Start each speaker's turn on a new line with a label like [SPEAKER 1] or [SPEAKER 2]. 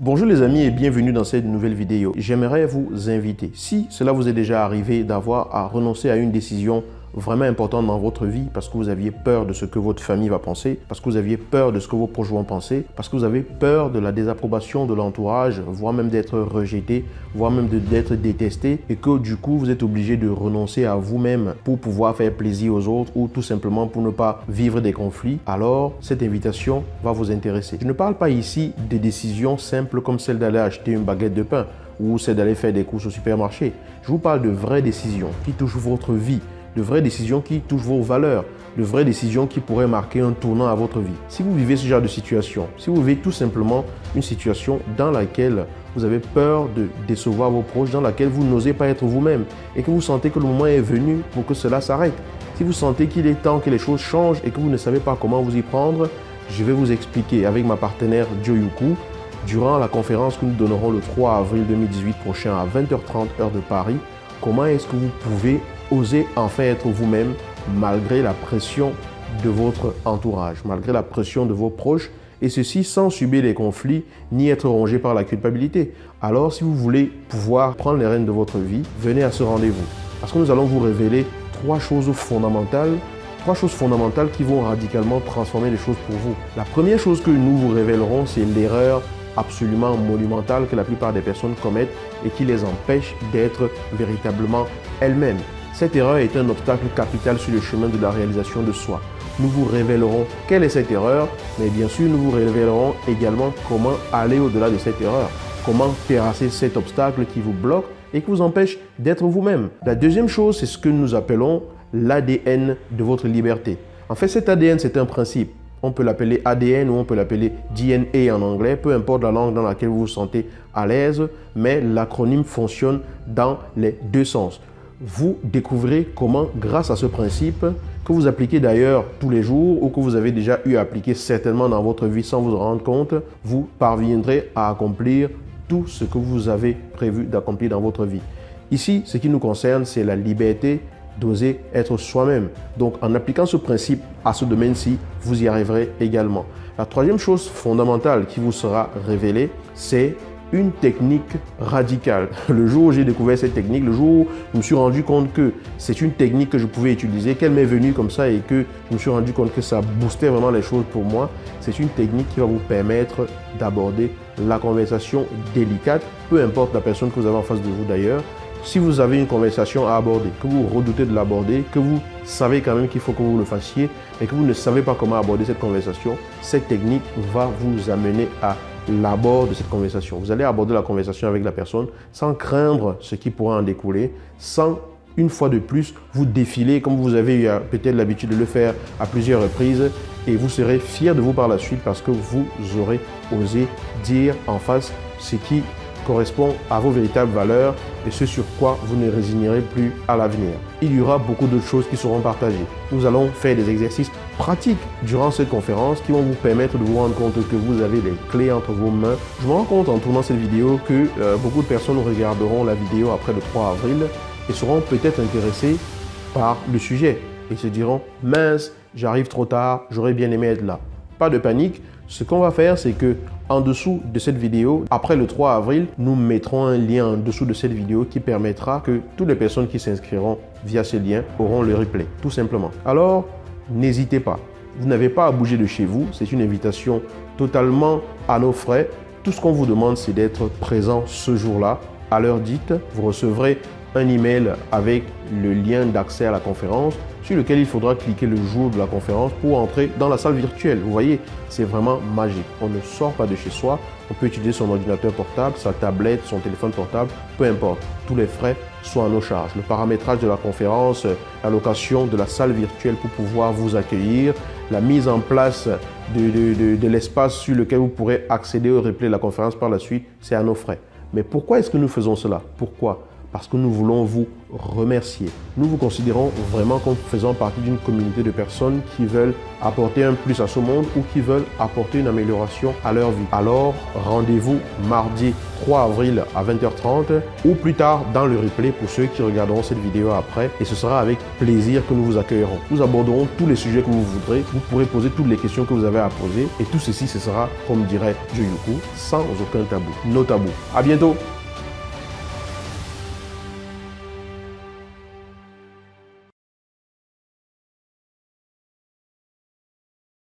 [SPEAKER 1] Bonjour les amis et bienvenue dans cette nouvelle vidéo. J'aimerais vous inviter, si cela vous est déjà arrivé, d'avoir à renoncer à une décision vraiment importante dans votre vie parce que vous aviez peur de ce que votre famille va penser, parce que vous aviez peur de ce que vos proches vont penser, parce que vous avez peur de la désapprobation de l'entourage, voire même d'être rejeté, voire même d'être détesté, et que du coup vous êtes obligé de renoncer à vous-même pour pouvoir faire plaisir aux autres ou tout simplement pour ne pas vivre des conflits, alors cette invitation va vous intéresser. Je ne parle pas ici des décisions simples comme celle d'aller acheter une baguette de pain ou celle d'aller faire des courses au supermarché. Je vous parle de vraies décisions qui touchent votre vie, de vraies décisions qui touchent vos valeurs, de vraies décisions qui pourraient marquer un tournant à votre vie. Si vous vivez ce genre de situation, si vous vivez tout simplement une situation dans laquelle vous avez peur de décevoir vos proches, dans laquelle vous n'osez pas être vous-même et que vous sentez que le moment est venu pour que cela s'arrête, si vous sentez qu'il est temps que les choses changent et que vous ne savez pas comment vous y prendre, je vais vous expliquer avec ma partenaire Joyuku durant la conférence que nous donnerons le 3 avril 2018 prochain à 20h30 heure de Paris, comment est-ce que vous pouvez oser enfin être vous-même malgré la pression de votre entourage, malgré la pression de vos proches, et ceci sans subir les conflits ni être rongé par la culpabilité. Alors si vous voulez pouvoir prendre les rênes de votre vie, venez à ce rendez-vous. Parce que nous allons vous révéler trois choses fondamentales qui vont radicalement transformer les choses pour vous. La première chose que nous vous révélerons, c'est l'erreur absolument monumentale que la plupart des personnes commettent et qui les empêche d'être véritablement elles-mêmes. Cette erreur est un obstacle capital sur le chemin de la réalisation de soi. Nous vous révélerons quelle est cette erreur, mais bien sûr, nous vous révélerons également comment aller au-delà de cette erreur, comment terrasser cet obstacle qui vous bloque et qui vous empêche d'être vous-même. La deuxième chose, c'est ce que nous appelons l'ADN de votre liberté. En fait, cet ADN, c'est un principe. On peut l'appeler ADN ou on peut l'appeler DNA en anglais, peu importe la langue dans laquelle vous vous sentez à l'aise, mais l'acronyme fonctionne dans les deux sens. Vous découvrez comment, grâce à ce principe, que vous appliquez d'ailleurs tous les jours ou que vous avez déjà eu à appliquer certainement dans votre vie sans vous en rendre compte, vous parviendrez à accomplir tout ce que vous avez prévu d'accomplir dans votre vie. Ici, ce qui nous concerne, c'est la liberté d'oser être soi-même. Donc, en appliquant ce principe à ce domaine-ci, vous y arriverez également. La troisième chose fondamentale qui vous sera révélée, c'est une technique radicale. Le jour où j'ai découvert cette technique, le jour où je me suis rendu compte que c'est une technique que je pouvais utiliser, qu'elle m'est venue comme ça et que je me suis rendu compte que ça boostait vraiment les choses pour moi, c'est une technique qui va vous permettre d'aborder la conversation délicate, peu importe la personne que vous avez en face de vous d'ailleurs. Si vous avez une conversation à aborder, que vous redoutez de l'aborder, que vous savez quand même qu'il faut que vous le fassiez, mais que vous ne savez pas comment aborder cette conversation, cette technique va vous amener à l'abord de cette conversation. Vous allez aborder la conversation avec la personne sans craindre ce qui pourra en découler, sans une fois de plus vous défiler comme vous avez eu peut-être l'habitude de le faire à plusieurs reprises et vous serez fier de vous par la suite parce que vous aurez osé dire en face ce qui correspond à vos véritables valeurs et ce sur quoi vous ne résignerez plus à l'avenir. Il y aura beaucoup d'autres choses qui seront partagées. Nous allons faire des exercices pratiques durant cette conférence qui vont vous permettre de vous rendre compte que vous avez les clés entre vos mains. Je me rends compte en tournant cette vidéo que beaucoup de personnes regarderont la vidéo après le 3 avril et seront peut-être intéressées par le sujet et se diront « mince, j'arrive trop tard, j'aurais bien aimé être là ». Pas de panique, ce qu'on va faire c'est que en dessous de cette vidéo, après le 3 avril, nous mettrons un lien en dessous de cette vidéo qui permettra que toutes les personnes qui s'inscriront via ce lien auront le replay, tout simplement. Alors, n'hésitez pas. Vous n'avez pas à bouger de chez vous. C'est une invitation totalement à nos frais. Tout ce qu'on vous demande, c'est d'être présent ce jour-là. À l'heure dite, vous recevrez un email avec le lien d'accès à la conférence sur lequel il faudra cliquer le jour de la conférence pour entrer dans la salle virtuelle. Vous voyez, c'est vraiment magique. On ne sort pas de chez soi. On peut utiliser son ordinateur portable, sa tablette, son téléphone portable, peu importe. Tous les frais sont à nos charges. Le paramétrage de la conférence, la location de la salle virtuelle pour pouvoir vous accueillir, la mise en place de l'espace sur lequel vous pourrez accéder au replay de la conférence par la suite, c'est à nos frais. Mais pourquoi est-ce que nous faisons cela? Pourquoi? parce que nous voulons vous remercier. Nous vous considérons vraiment comme faisant partie d'une communauté de personnes qui veulent apporter un plus à ce monde ou qui veulent apporter une amélioration à leur vie. Alors, rendez-vous mardi 3 avril à 20h30 ou plus tard dans le replay pour ceux qui regarderont cette vidéo après, et ce sera avec plaisir que nous vous accueillerons. Nous aborderons tous les sujets que vous voudrez, vous pourrez poser toutes les questions que vous avez à poser et tout ceci, ce sera, comme dirait Joyuku, sans aucun tabou. No tabou. À bientôt.